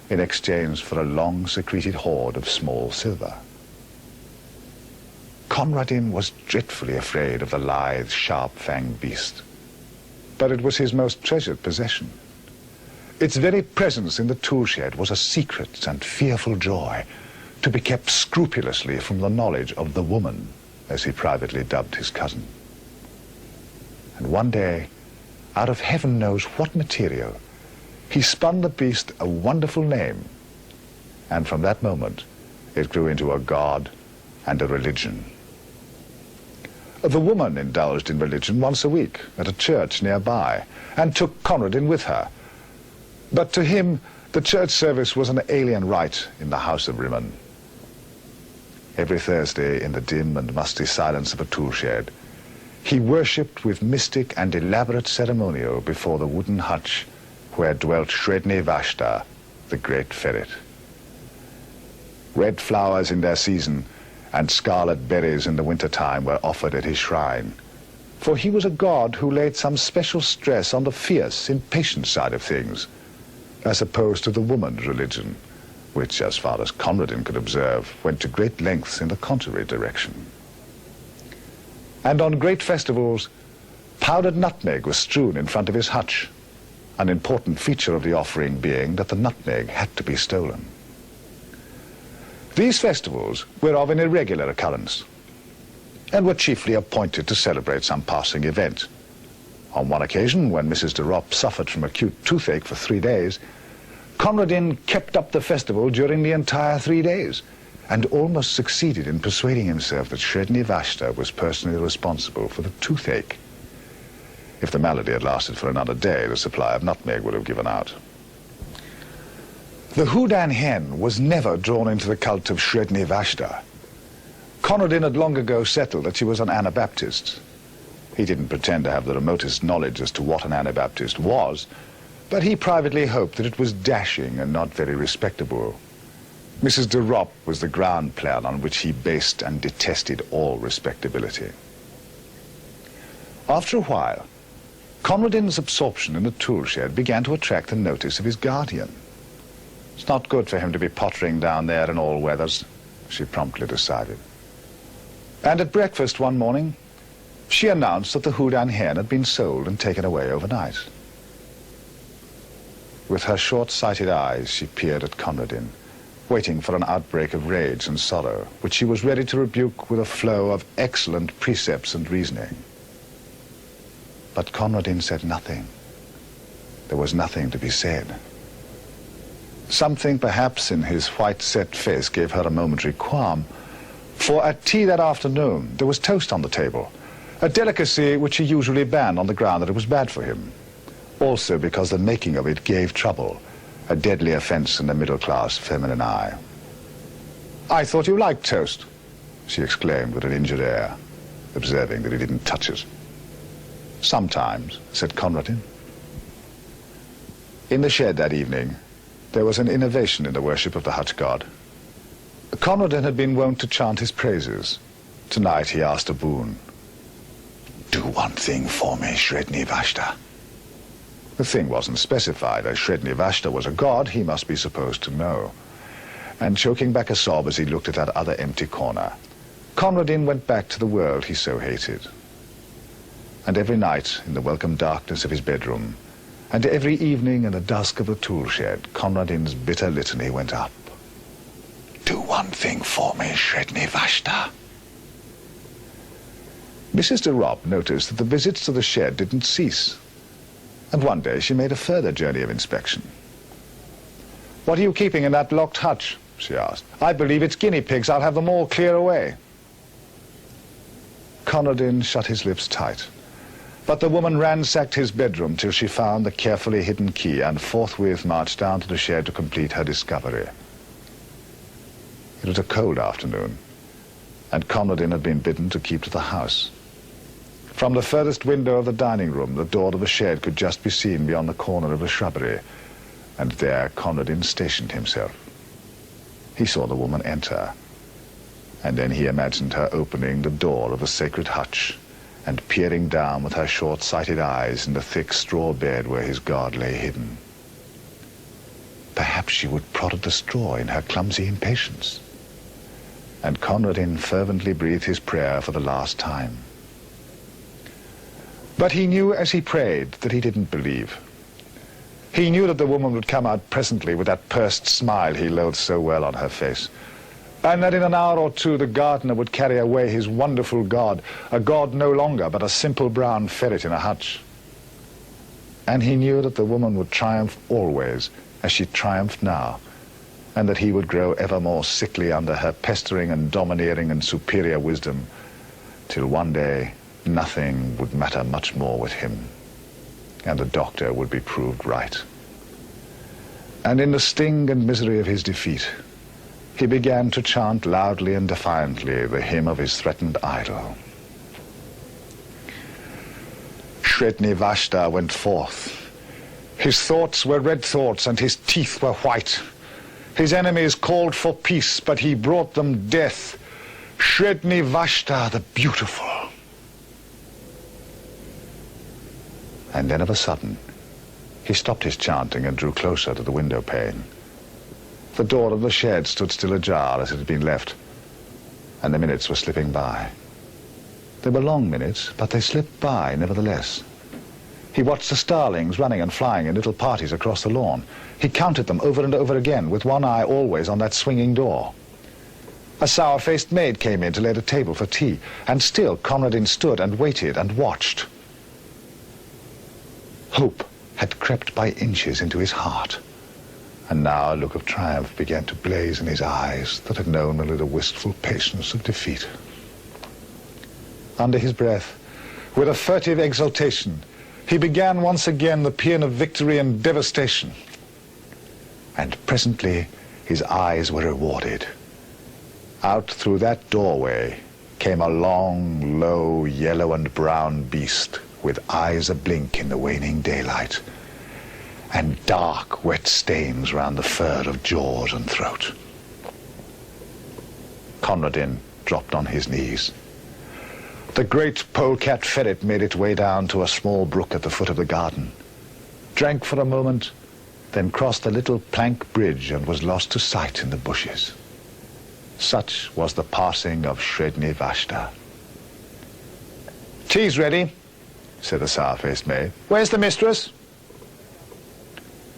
in exchange for a long-secreted hoard of small silver. Conradin was dreadfully afraid of the lithe, sharp-fanged beast, but it was his most treasured possession. Its very presence in the tool shed was a secret and fearful joy, to be kept scrupulously from the knowledge of the woman, as he privately dubbed his cousin. And one day, out of heaven knows what material, he spun the beast a wonderful name, and from that moment it grew into a god and a religion. The woman indulged in religion once a week at a church nearby, and took Conradin with her. But to him, the church service was an alien rite in the house of Rimmon. Every Thursday, in the dim and musty silence of a tool shed, he worshipped with mystic and elaborate ceremonial before the wooden hutch where dwelt Sredni Vashta, the great ferret. Red flowers in their season and scarlet berries in the winter-time were offered at his shrine, for he was a god who laid some special stress on the fierce, impatient side of things, as opposed to the woman's religion, which, as far as Conradin could observe, went to great lengths in the contrary direction. And on great festivals, powdered nutmeg was strewn in front of his hutch, an important feature of the offering being that the nutmeg had to be stolen. These festivals were of an irregular occurrence, and were chiefly appointed to celebrate some passing event. On one occasion, when Mrs. de Ropp suffered from acute toothache for 3 days, Conradin kept up the festival during the entire 3 days, and almost succeeded in persuading himself that Sredni Vashta was personally responsible for the toothache. If the malady had lasted for another day, the supply of nutmeg would have given out. The Houdan hen was never drawn into the cult of Sredni Vashta. Conradin had long ago settled that she was an Anabaptist. He didn't pretend to have the remotest knowledge as to what an Anabaptist was, but he privately hoped that it was dashing and not very respectable. Mrs. de Ropp was the ground plan on which he based and detested all respectability. After a while, Conradin's absorption in the tool shed began to attract the notice of his guardian. It's not good for him to be pottering down there in all weathers, she promptly decided. And at breakfast one morning, she announced that the Houdan hen had been sold and taken away overnight. With her short-sighted eyes, she peered at Conradin, waiting for an outbreak of rage and sorrow, which she was ready to rebuke with a flow of excellent precepts and reasoning. But Conradin said nothing. There was nothing to be said. Something perhaps in his white-set face gave her a momentary qualm, for at tea that afternoon there was toast on the table, a delicacy which he usually banned on the ground that it was bad for him. Also because the making of it gave trouble, a deadly offence in the middle-class feminine eye. "I thought you liked toast," she exclaimed with an injured air, observing that he didn't touch it. "Sometimes," said Conradin. In the shed that evening, there was an innovation in the worship of the hutch god. Conradin had been wont to chant his praises. Tonight he asked a boon. "Do one thing for me, Shredni Vashta." The thing wasn't specified. As Shredni Vashta was a god, he must be supposed to know. And choking back a sob as he looked at that other empty corner, Conradin went back to the world he so hated. And every night, in the welcome darkness of his bedroom, and every evening in the dusk of the tool shed, Conradin's bitter litany went up. "Do one thing for me, Shredni Vashta." Mrs. de Ropp noticed that the visits to the shed didn't cease, and one day she made a further journey of inspection. "What are you keeping in that locked hutch?" she asked. "I believe it's guinea pigs. I'll have them all clear away." Conradin shut his lips tight, but the woman ransacked his bedroom till she found the carefully hidden key and forthwith marched down to the shed to complete her discovery. It was a cold afternoon, and Conradin had been bidden to keep to the house. From the furthest window of the dining room, the door of the shed could just be seen beyond the corner of the shrubbery, and there Conradin stationed himself. He saw the woman enter, and then he imagined her opening the door of the sacred hutch and peering down with her short-sighted eyes in the thick straw bed where his god lay hidden. Perhaps she would prod at the straw in her clumsy impatience. And Conradin fervently breathed his prayer for the last time. But he knew as he prayed that he didn't believe. He knew that the woman would come out presently with that pursed smile he loathed so well on her face, and that in an hour or two the gardener would carry away his wonderful god, a god no longer but a simple brown ferret in a hutch. And he knew that the woman would triumph always as she triumphed now, and that he would grow ever more sickly under her pestering and domineering and superior wisdom, till one day nothing would matter much more with him, and the doctor would be proved right. And in the sting and misery of his defeat, he began to chant loudly and defiantly the hymn of his threatened idol. Shredni Vashta went forth. His thoughts were red thoughts, and his teeth were white. His enemies called for peace, but he brought them death. Shredni Vashta, the beautiful. And then of a sudden, he stopped his chanting and drew closer to the window pane. The door of the shed stood still ajar as it had been left, and the minutes were slipping by. They were long minutes, but they slipped by nevertheless. He watched the starlings running and flying in little parties across the lawn. He counted them over and over again, with one eye always on that swinging door. A sour-faced maid came in to lay the table for tea, and still Conradin stood and waited and watched. Hope had crept by inches into his heart, and now a look of triumph began to blaze in his eyes that had known only the wistful patience of defeat. Under his breath, with a furtive exultation, he began once again the paean of victory and devastation. And presently his eyes were rewarded. Out through that doorway came a long, low, yellow and brown beast with eyes ablink in the waning daylight, and dark, wet stains round the fur of jaws and throat. Conradin dropped on his knees. The great polecat ferret made its way down to a small brook at the foot of the garden, drank for a moment, then crossed a little plank bridge and was lost to sight in the bushes. Such was the passing of Shredni Vashta. "Tea's ready," said the sour-faced maid. "Where's the mistress?"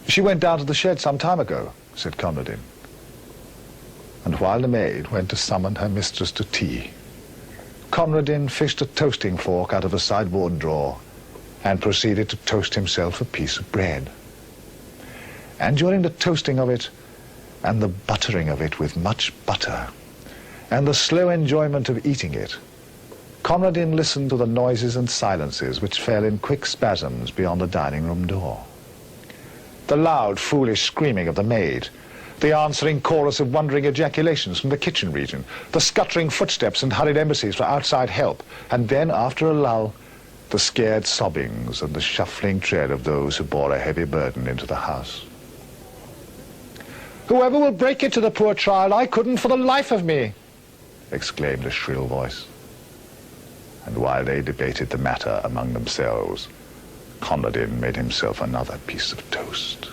"She went down to the shed some time ago," said Conradin. And while the maid went to summon her mistress to tea, Conradin fished a toasting fork out of a sideboard drawer and proceeded to toast himself a piece of bread. And during the toasting of it, and the buttering of it with much butter, and the slow enjoyment of eating it, Conradin listened to the noises and silences which fell in quick spasms beyond the dining room door. The loud, foolish screaming of the maid, the answering chorus of wondering ejaculations from the kitchen region, the scuttering footsteps and hurried embassies for outside help, and then, after a lull, the scared sobbings and the shuffling tread of those who bore a heavy burden into the house. "Whoever will break it to the poor child, I couldn't for the life of me," exclaimed a shrill voice. And while they debated the matter among themselves, Conradin made himself another piece of toast.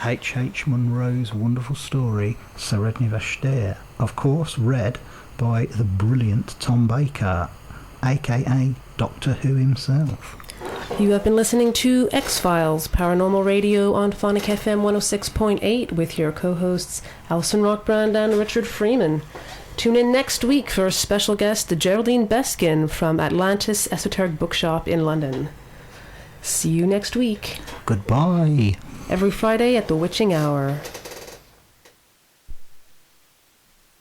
H.H. Munro's wonderful story, Seredni Vashter, of course read by the brilliant Tom Baker, aka Doctor Who himself. You have been listening to Exe Files, Paranormal Radio on Phonic FM 106.8 with your co-hosts Alison, Rockbrand and Richard Freeman. Tune in next week for a special guest, Geraldine Beskin from Atlantis Esoteric Bookshop in London. See you next week. Goodbye. Every Friday at the witching hour.